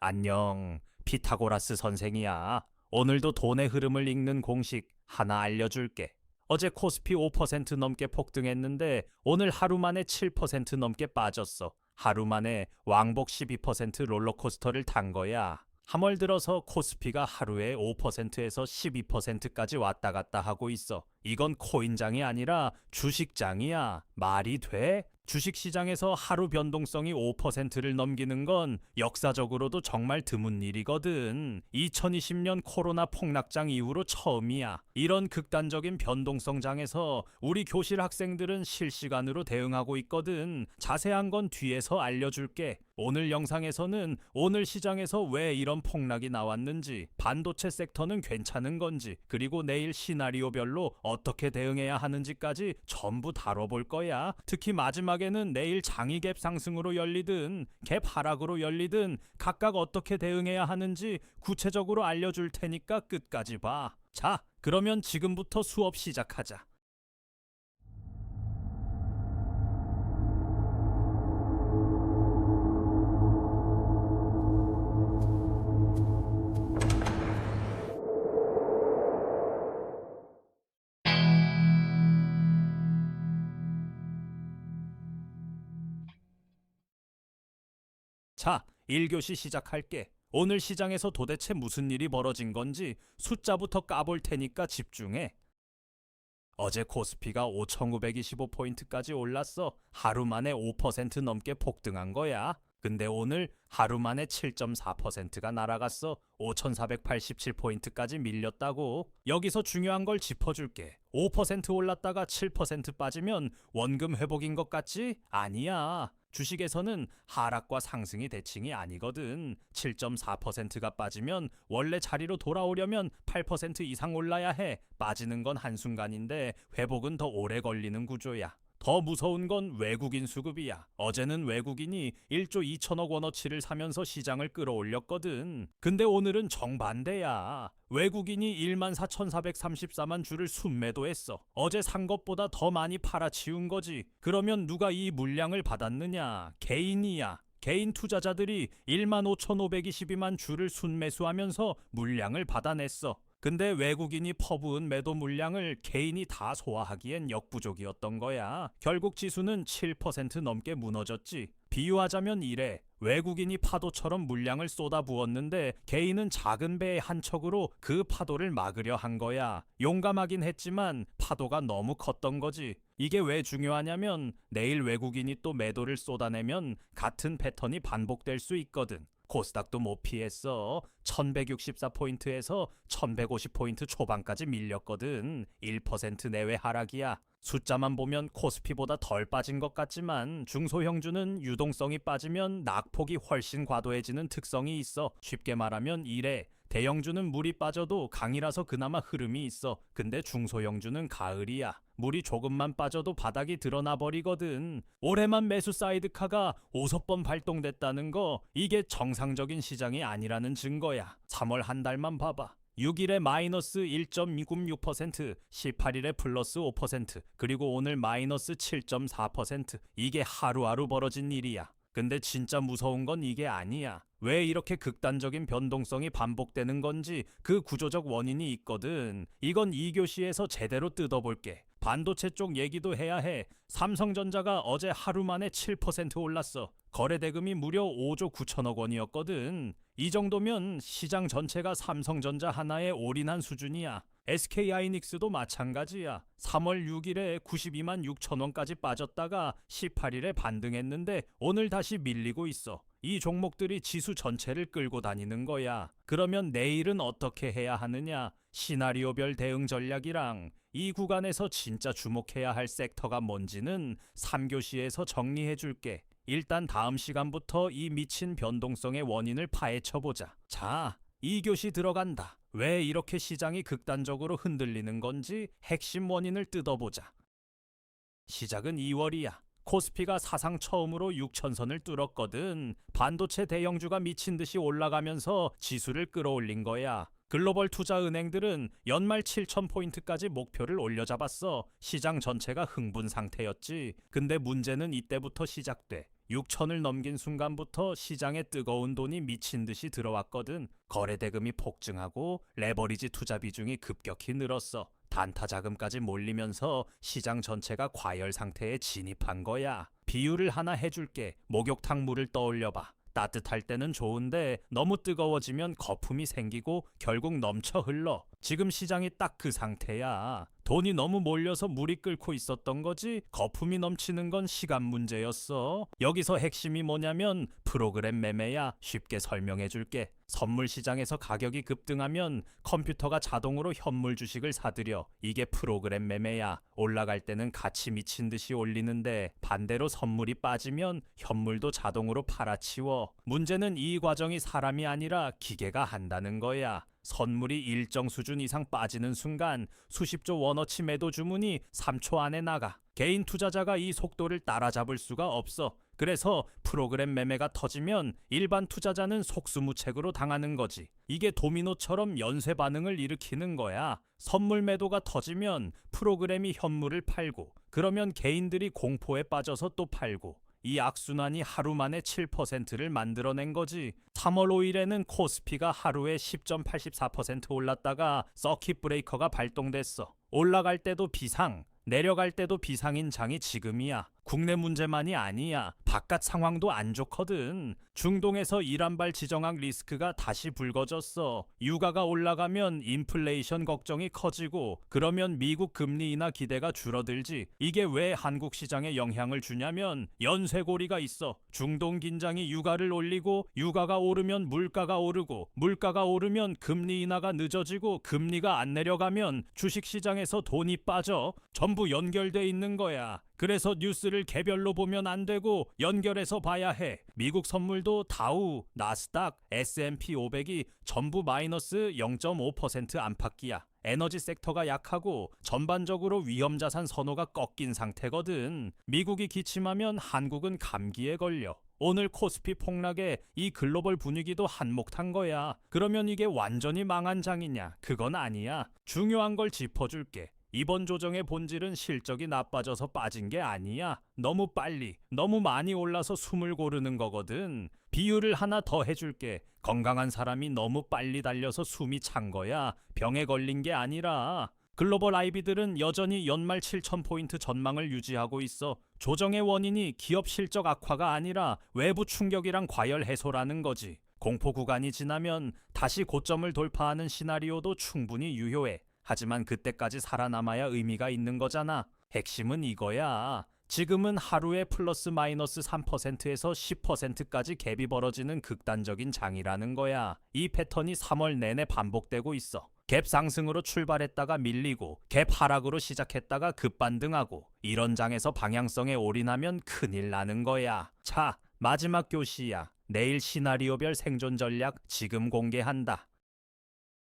안녕, 피타고라스 선생이야. 오늘도 돈의 흐름을 읽는 공식 하나 알려줄게. 어제 코스피 5% 넘게 폭등했는데 오늘 하루 만에 7% 넘게 빠졌어. 하루 만에 왕복 12% 롤러코스터를 탄 거야. 3월 들어서 코스피가 하루에 5%에서 12%까지 왔다 갔다 하고 있어. 이건 코인장이 아니라 주식장이야. 말이 돼? 주식시장에서 하루 변동성이 5%를 넘기는 건 역사적으로도 정말 드문 일이거든. 2020년 코로나 폭락장 이후로 처음이야. 이런 극단적인 변동성장에서 우리 교실 학생들은 실시간으로 대응하고 있거든. 자세한 건 뒤에서 알려줄게. 오늘 영상에서는 오늘 시장에서 왜 이런 폭락이 나왔는지, 반도체 섹터는 괜찮은 건지, 그리고 내일 시나리오별로 어떻게 대응해야 하는지까지 전부 다뤄볼 거야. 특히 마지막에는 내일 장이갭 상승으로 열리든 갭 하락으로 열리든 각각 어떻게 대응해야 하는지 구체적으로 알려줄 테니까 끝까지 봐. 자, 그러면 지금부터 수업 시작하자. 자, 1교시 시작할게. 오늘 시장에서 도대체 무슨 일이 벌어진 건지 숫자부터 까볼 테니까 집중해. 어제 코스피가 5,925포인트까지 올랐어. 하루 만에 5% 넘게 폭등한 거야. 근데 오늘 하루 만에 7.4%가 날아갔어. 5,487포인트까지 밀렸다고. 여기서 중요한 걸 짚어줄게. 5% 올랐다가 7% 빠지면 원금 회복인 것 같지? 아니야. 주식에서는 하락과 상승이 대칭이 아니거든. 7.4%가 빠지면 원래 자리로 돌아오려면 8% 이상 올라야 해. 빠지는 건 한순간인데 회복은 더 오래 걸리는 구조야. 더 무서운 건 외국인 수급이야. 어제는 외국인이 1조 2천억 원어치를 사면서 시장을 끌어올렸거든. 근데 오늘은 정반대야. 외국인이 14,434만 주를 순매도했어. 어제 산 것보다 더 많이 팔아치운 거지. 그러면 누가 이 물량을 받았느냐? 개인이야. 개인 투자자들이 15,522만 주를 순매수하면서 물량을 받아냈어. 근데 외국인이 퍼부은 매도 물량을 개인이 다 소화하기엔 역부족이었던 거야. 결국 지수는 7% 넘게 무너졌지. 비유하자면 이래. 외국인이 파도처럼 물량을 쏟아부었는데 개인은 작은 배의 한 척으로 그 파도를 막으려 한 거야. 용감하긴 했지만 파도가 너무 컸던 거지. 이게 왜 중요하냐면 내일 외국인이 또 매도를 쏟아내면 같은 패턴이 반복될 수 있거든. 코스닥도 못 피했어. 1164포인트에서 1150포인트 초반까지 밀렸거든. 1% 내외 하락이야. 숫자만 보면 코스피보다 덜 빠진 것 같지만 중소형주는 유동성이 빠지면 낙폭이 훨씬 과도해지는 특성이 있어. 쉽게 말하면 이래. 대형주는 물이 빠져도 강이라서 그나마 흐름이 있어. 근데 중소형주는 가을이야. 물이 조금만 빠져도 바닥이 드러나 버리거든. 올해만 매수 사이드카가 5번 발동됐다는 거, 이게 정상적인 시장이 아니라는 증거야. 3월 한 달만 봐봐. 6일에 마이너스 1.26%, 18일에 플러스 5%, 그리고 오늘 마이너스 7.4%. 이게 하루하루 벌어진 일이야. 근데 진짜 무서운 건 이게 아니야. 왜 이렇게 극단적인 변동성이 반복되는 건지 그 구조적 원인이 있거든. 이건 2교시에서 제대로 뜯어볼게. 반도체 쪽 얘기도 해야 해. 삼성전자가 어제 하루 만에 7% 올랐어. 거래대금이 무려 5조 9천억 원이었거든. 이 정도면 시장 전체가 삼성전자 하나에 올인한 수준이야. SK하이닉스도 마찬가지야. 3월 6일에 92만 6천 원까지 빠졌다가 18일에 반등했는데 오늘 다시 밀리고 있어. 이 종목들이 지수 전체를 끌고 다니는 거야. 그러면 내일은 어떻게 해야 하느냐? 시나리오별 대응 전략이랑 이 구간에서 진짜 주목해야 할 섹터가 뭔지는 3교시에서 정리해 줄게. 일단 다음 시간부터 이 미친 변동성의 원인을 파헤쳐보자. 자, 2교시 들어간다. 왜 이렇게 시장이 극단적으로 흔들리는 건지 핵심 원인을 뜯어보자. 시작은 2월이야. 코스피가 사상 처음으로 6천선을 뚫었거든. 반도체 대형주가 미친 듯이 올라가면서 지수를 끌어올린 거야. 글로벌 투자 은행들은 연말 7,000포인트까지 목표를 올려잡았어. 시장 전체가 흥분 상태였지. 근데 문제는 이때부터 시작돼. 6천을 넘긴 순간부터 시장에 뜨거운 돈이 미친 듯이 들어왔거든. 거래 대금이 폭증하고 레버리지 투자 비중이 급격히 늘었어. 단타 자금까지 몰리면서 시장 전체가 과열 상태에 진입한 거야. 비유를 하나 해줄게. 목욕탕 물을 떠올려봐. 따뜻할 때는 좋은데 너무 뜨거워지면 거품이 생기고 결국 넘쳐 흘러. 지금 시장이 딱 그 상태야. 돈이 너무 몰려서 물이 끓고 있었던 거지 거품이 넘치는 건 시간 문제였어. 여기서 핵심이 뭐냐면 프로그램 매매야. 쉽게 설명해 줄게. 선물 시장에서 가격이 급등하면 컴퓨터가 자동으로 현물 주식을 사들여. 이게 프로그램 매매야. 올라갈 때는 같이 미친 듯이 올리는데 반대로 선물이 빠지면 현물도 자동으로 팔아치워. 문제는 이 과정이 사람이 아니라 기계가 한다는 거야. 선물이 일정 수준 이상 빠지는 순간 수십조 원어치 매도 주문이 3초 안에 나가. 개인 투자자가 이 속도를 따라잡을 수가 없어. 그래서 프로그램 매매가 터지면 일반 투자자는 속수무책으로 당하는 거지. 이게 도미노처럼 연쇄 반응을 일으키는 거야. 선물 매도가 터지면 프로그램이 현물을 팔고, 그러면 개인들이 공포에 빠져서 또 팔고, 이 악순환이 하루 만에 7%를 만들어낸 거지. 3월 5일에는 코스피가 하루에 10.84% 올랐다가 서킷 브레이커가 발동됐어. 올라갈 때도 비상, 내려갈 때도 비상인 장이 지금이야. 국내 문제만이 아니야. 바깥 상황도 안 좋거든. 중동에서 이란발 지정학 리스크가 다시 불거졌어. 유가가 올라가면 인플레이션 걱정이 커지고, 그러면 미국 금리 인하 기대가 줄어들지. 이게 왜 한국 시장에 영향을 주냐면 연쇄고리가 있어. 중동 긴장이 유가를 올리고, 유가가 오르면 물가가 오르고, 물가가 오르면 금리 인하가 늦어지고, 금리가 안 내려가면 주식시장에서 돈이 빠져. 전부 연결돼 있는 거야. 그래서 뉴스를 개별로 보면 안 되고 연결해서 봐야 해. 미국 선물도 다우, 나스닥, S&P 500이 전부 마이너스 0.5% 안팎이야. 에너지 섹터가 약하고 전반적으로 위험자산 선호가 꺾인 상태거든. 미국이 기침하면 한국은 감기에 걸려. 오늘 코스피 폭락에 이 글로벌 분위기도 한몫한 거야. 그러면 이게 완전히 망한 장이냐? 그건 아니야. 중요한 걸 짚어줄게. 이번 조정의 본질은 실적이 나빠져서 빠진 게 아니야. 너무 빨리, 너무 많이 올라서 숨을 고르는 거거든. 비유를 하나 더 해줄게. 건강한 사람이 너무 빨리 달려서 숨이 찬 거야. 병에 걸린 게 아니라. 글로벌 IB들은 여전히 연말 7,000포인트 전망을 유지하고 있어. 조정의 원인이 기업 실적 악화가 아니라 외부 충격이랑 과열 해소라는 거지. 공포 구간이 지나면 다시 고점을 돌파하는 시나리오도 충분히 유효해. 하지만 그때까지 살아남아야 의미가 있는 거잖아. 핵심은 이거야. 지금은 하루에 플러스 마이너스 3%에서 10%까지 갭이 벌어지는 극단적인 장이라는 거야. 이 패턴이 3월 내내 반복되고 있어. 갭 상승으로 출발했다가 밀리고 갭 하락으로 시작했다가 급반등하고, 이런 장에서 방향성에 올인하면 큰일 나는 거야. 자, 마지막 교시야. 내일 시나리오별 생존 전략 지금 공개한다.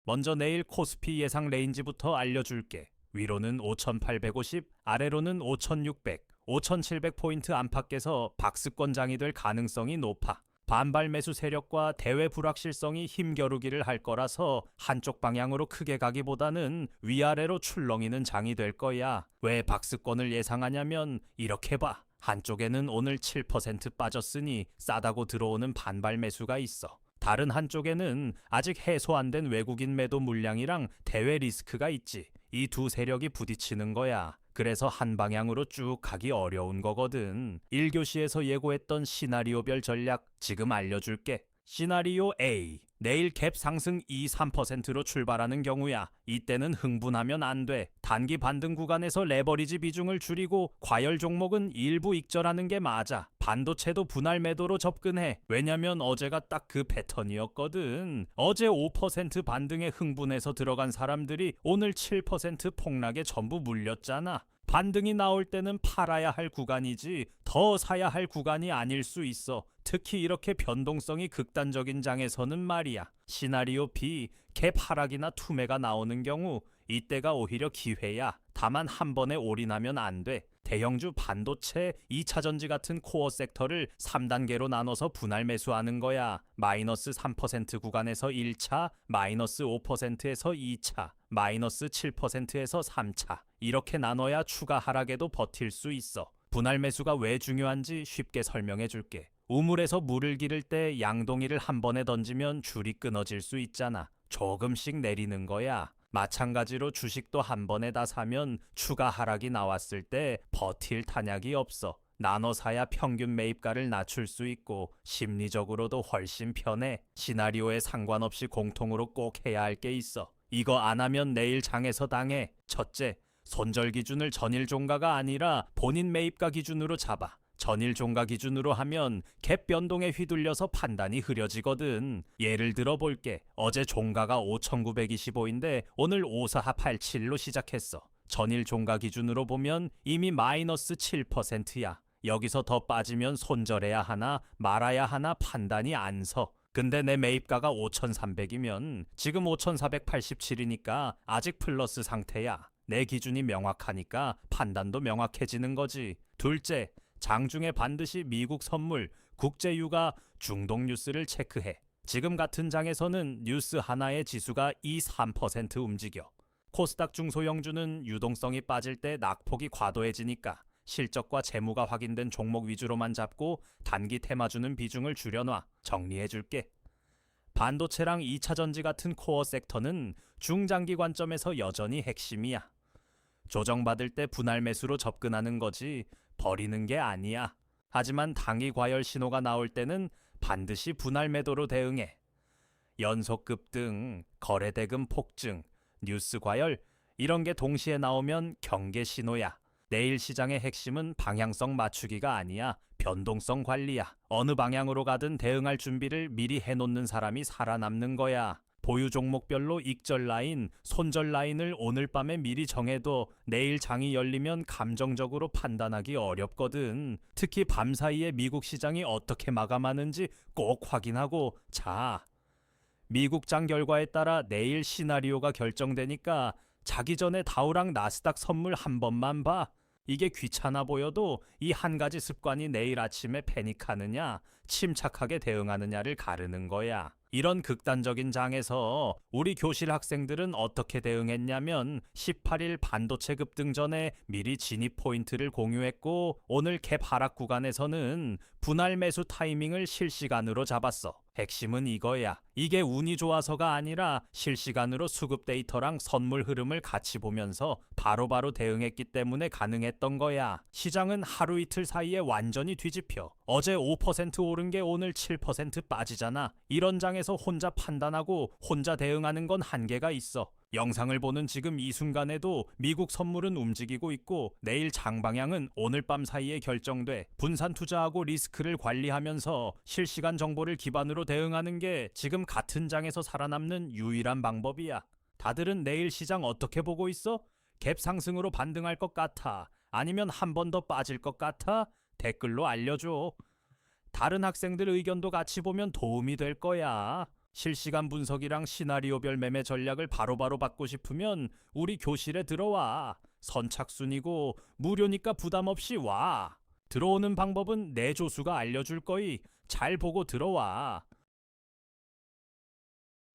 먼저 내일 코스피 예상 레인지부터 알려줄게. 위로는 5,850, 아래로는 5,600, 5,700포인트 안팎에서 박스권장이 될 가능성이 높아. 반발 매수 세력과 대외 불확실성이 힘겨루기를 할 거라서 한쪽 방향으로 크게 가기보다는 위아래로 출렁이는 장이 될 거야. 왜 박스권을 예상하냐면 이렇게 봐. 한쪽에는 오늘 7% 빠졌으니 싸다고 들어오는 반발 매수가 있어. 다른 한쪽에는 아직 해소 안 된 외국인 매도 물량이랑 대외 리스크가 있지. 이 두 세력이 부딪히는 거야. 그래서 한 방향으로 쭉 가기 어려운 거거든. 1교시에서 예고했던 시나리오별 전략 지금 알려줄게. 시나리오 A. 내일 갭 상승 2~3%로 출발하는 경우야. 이때는 흥분하면 안 돼. 단기 반등 구간에서 레버리지 비중을 줄이고 과열 종목은 일부 익절하는 게 맞아. 반도체도 분할 매도로 접근해. 왜냐면 어제가 딱 그 패턴이었거든. 어제 5% 반등에 흥분해서 들어간 사람들이 오늘 7% 폭락에 전부 물렸잖아. 반등이 나올 때는 팔아야 할 구간이지 더 사야 할 구간이 아닐 수 있어. 특히 이렇게 변동성이 극단적인 장에서는 말이야. 시나리오 B, 갭 하락이나 투매가 나오는 경우 이때가 오히려 기회야. 다만 한 번에 올인하면 안 돼. 대형주 반도체, 2차전지 같은 코어 섹터를 3단계로 나눠서 분할 매수하는 거야. 마이너스 3% 구간에서 1차, 마이너스 5%에서 2차, 마이너스 7%에서 3차. 이렇게 나눠야 추가 하락에도 버틸 수 있어. 분할 매수가 왜 중요한지 쉽게 설명해 줄게. 우물에서 물을 기를 때 양동이를 한 번에 던지면 줄이 끊어질 수 있잖아. 조금씩 내리는 거야. 마찬가지로 주식도 한 번에 다 사면 추가 하락이 나왔을 때 버틸 탄약이 없어. 나눠 사야 평균 매입가를 낮출 수 있고 심리적으로도 훨씬 편해. 시나리오에 상관없이 공통으로 꼭 해야 할 게 있어. 이거 안 하면 내일 장에서 당해. 첫째, 손절 기준을 전일 종가가 아니라 본인 매입가 기준으로 잡아. 전일 종가 기준으로 하면 갭 변동에 휘둘려서 판단이 흐려지거든. 예를 들어 볼게. 어제 종가가 5,925인데 오늘 5,487로 시작했어. 전일 종가 기준으로 보면 이미 마이너스 7%야. 여기서 더 빠지면 손절해야 하나 말아야 하나 판단이 안 서. 근데 내 매입가가 5,300이면 지금 5,487이니까 아직 플러스 상태야. 내 기준이 명확하니까 판단도 명확해지는 거지. 둘째, 장중에 반드시 미국 선물, 국제유가, 중동 뉴스를 체크해. 지금 같은 장에서는 뉴스 하나의 지수가 2~3% 움직여. 코스닥 중소형주는 유동성이 빠질 때 낙폭이 과도해지니까 실적과 재무가 확인된 종목 위주로만 잡고 단기 테마주는 비중을 줄여놔. 정리해줄게. 반도체랑 2차 전지 같은 코어 섹터는 중장기 관점에서 여전히 핵심이야. 조정받을 때 분할 매수로 접근하는 거지 버리는 게 아니야. 하지만 당위 과열 신호가 나올 때는 반드시 분할 매도로 대응해. 연속 급등, 거래 대금 폭증, 뉴스 과열 이런 게 동시에 나오면 경계 신호야. 내일 시장의 핵심은 방향성 맞추기가 아니야. 변동성 관리야. 어느 방향으로 가든 대응할 준비를 미리 해놓는 사람이 살아남는 거야. 보유 종목별로 익절 라인, 손절 라인을 오늘 밤에 미리 정해도 내일 장이 열리면 감정적으로 판단하기 어렵거든. 특히 밤 사이에 미국 시장이 어떻게 마감하는지 꼭 확인하고 자. 미국 장 결과에 따라 내일 시나리오가 결정되니까 자기 전에 다우랑 나스닥 선물 한 번만 봐. 이게 귀찮아 보여도 이 한 가지 습관이 내일 아침에 패닉하느냐, 침착하게 대응하느냐를 가르는 거야. 이런 극단적인 장에서 우리 교실 학생들은 어떻게 대응했냐면 18일 반도체 급등 전에 미리 진입 포인트를 공유했고 오늘 갭 하락 구간에서는 분할 매수 타이밍을 실시간으로 잡았어. 핵심은 이거야. 이게 운이 좋아서가 아니라 실시간으로 수급 데이터랑 선물 흐름을 같이 보면서 바로바로 대응했기 때문에 가능했던 거야. 시장은 하루 이틀 사이에 완전히 뒤집혀. 어제 5% 오른 게 오늘 7% 빠지잖아. 이런 장에서 혼자 판단하고 혼자 대응하는 건 한계가 있어. 영상을 보는 지금 이 순간에도 미국 선물은 움직이고 있고 내일 장 방향은 오늘 밤 사이에 결정돼. 분산 투자하고 리스크를 관리하면서 실시간 정보를 기반으로 대응하는 게 지금 같은 장에서 살아남는 유일한 방법이야. 다들은 내일 시장 어떻게 보고 있어? 갭 상승으로 반등할 것 같아? 아니면 한 번 더 빠질 것 같아? 댓글로 알려줘. 다른 학생들 의견도 같이 보면 도움이 될 거야. 실시간 분석이랑 시나리오별 매매 전략을 바로바로 받고 싶으면 우리 교실에 들어와. 선착순이고 무료니까 부담 없이 와. 들어오는 방법은 내 조수가 알려줄 거이. 잘 보고 들어와.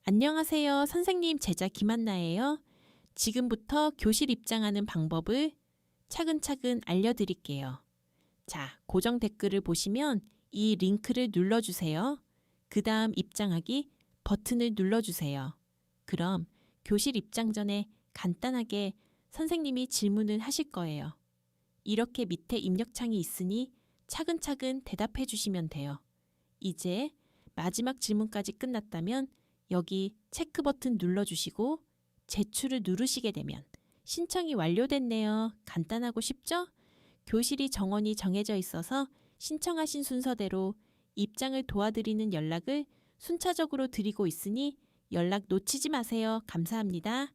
안녕하세요. 선생님 제자 김한나예요. 지금부터 교실 입장하는 방법을 차근차근 알려드릴게요. 자, 고정 댓글을 보시면 이 링크를 눌러주세요. 그 다음 입장하기 버튼을 눌러주세요. 그럼 교실 입장 전에 간단하게 선생님이 질문을 하실 거예요. 이렇게 밑에 입력창이 있으니 차근차근 대답해 주시면 돼요. 이제 마지막 질문까지 끝났다면 여기 체크 버튼 눌러주시고 제출을 누르시게 되면 신청이 완료됐네요. 간단하고 쉽죠? 교실이 정원이 정해져 있어서 신청하신 순서대로 입장을 도와드리는 연락을 순차적으로 드리고 있으니 연락 놓치지 마세요. 감사합니다.